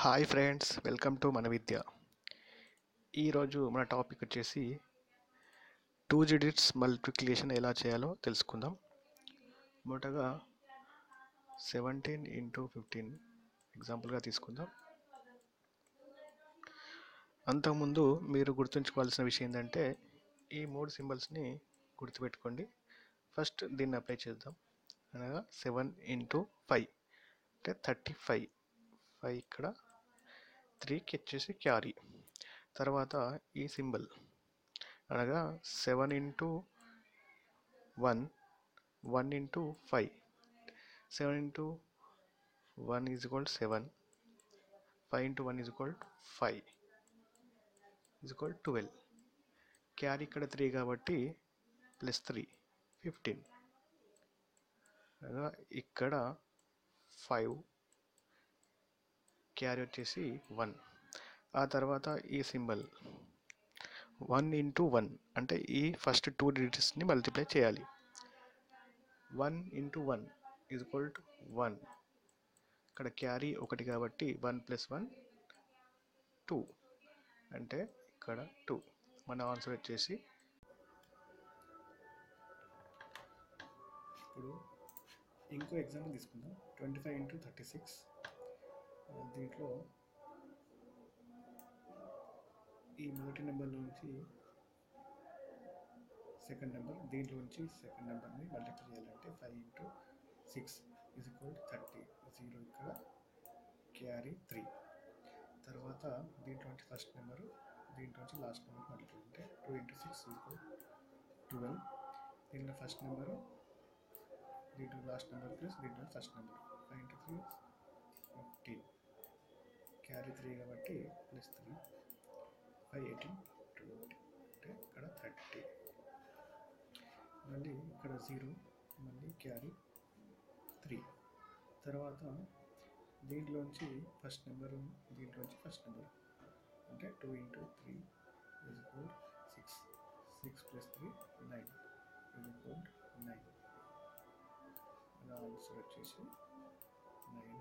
Hi friends, welcome to మన విద్య. ఈరోజు మన టాపిక్ వచ్చేసి 2 డిజిట్స్ మల్టిప్లికేషన్ ఎలా చేయాలో తెలుసుకుందాం. మొదటగా 17 ఇంటూ 15 ఎగ్జాంపుల్గా తీసుకుందాం. అంతకుముందు మీరు గుర్తుంచుకోవాల్సిన విషయం ఏంటంటే ఈ 3 సింబల్స్ని గుర్తుపెట్టుకోండి. ఫస్ట్ దీన్ని అప్లై చేద్దాం. అనగా 7 ఇంటూ 5 అంటే 35. 5 ఇక్కడ 3కి వచ్చేసి క్యారీ. తర్వాత ఈ సింబల్ అనగా 7 into 1 1 into 5 7 into 1 is equal 7 5 into 1 is equal 5 is equal 12. Carry ఇక్కడ 3 కాబట్టి ప్లస్ 3 15. అనగా ఇక్కడ 5 క్యారీ వచ్చేసి 1. ఆ తర్వాత ఈ సింబల్ 1 ఇంటూ 1 అంటే ఈ ఫస్ట్ 2 డిజిట్స్ని మల్టిప్లై చేయాలి. 1 ఇంటూ 1 ఈజ్ ఈక్వల్ టు 1. ఇక్కడ క్యారీ 1 కాబట్టి 1 ప్లస్ 1 2 అంటే ఇక్కడ 2. మన ఆన్సర్ వచ్చేసి ఇప్పుడు ఇంకో ఎగ్జాంపుల్ తీసుకుందాం. 25 ఇంటూ 36. దీంట్లో ఈ మొదటి నెంబర్ నుంచి సెకండ్ నెంబర్, దీంట్లో నుంచి సెకండ్ నెంబర్ని మల్టిప్లై చేయాలంటే 5 ఇంటూ 6 ఈజ్ ఈక్వల్ 30. 0 ఇక్కడ క్యారీ 3. తర్వాత దీంట్లో నుంచి ఫస్ట్ నెంబరు, దీంట్లో నుంచి లాస్ట్ నెంబర్ మల్టిప్లై అంటే 2 ఇంటూ 6 ఈజ్ ఈక్వల్ 12. దీంట్లో ఫస్ట్ నెంబరు, దీంట్లో లాస్ట్ నెంబర్ ప్లస్ దీంట్లో ఫస్ట్ నెంబర్ 5 ఇంటూ 3 15. క్యారీ 3 కాబట్టి ప్లస్ 3 5 18 20 అంటే ఇక్కడ 30. మళ్ళీ ఇక్కడ 0 మళ్ళీ క్యారీ 3. తర్వాత దీంట్లోంచి ఫస్ట్ నెంబరు, దీంట్లోంచి ఫస్ట్ నెంబర్ అంటే 2 into 3 is equal 6. 6 plus 3 9 is equal 9. Answer వచ్చేసి 9.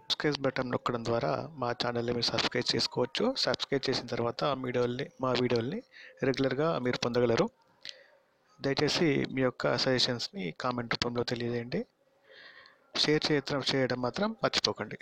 సబ్స్క్రైబ్ బటన్ నొక్కడం ద్వారా మా ఛానల్ని మీరు సబ్స్క్రైబ్ చేసుకోవచ్చు. సబ్స్క్రైబ్ చేసిన తర్వాత మా వీడియోల్ని రెగ్యులర్గా మీరు పొందగలరు. దయచేసి మీ యొక్క సజెషన్స్ని కామెంట్ రూపంలో తెలియజేయండి. షేర్ చేయడం మాత్రం మర్చిపోకండి.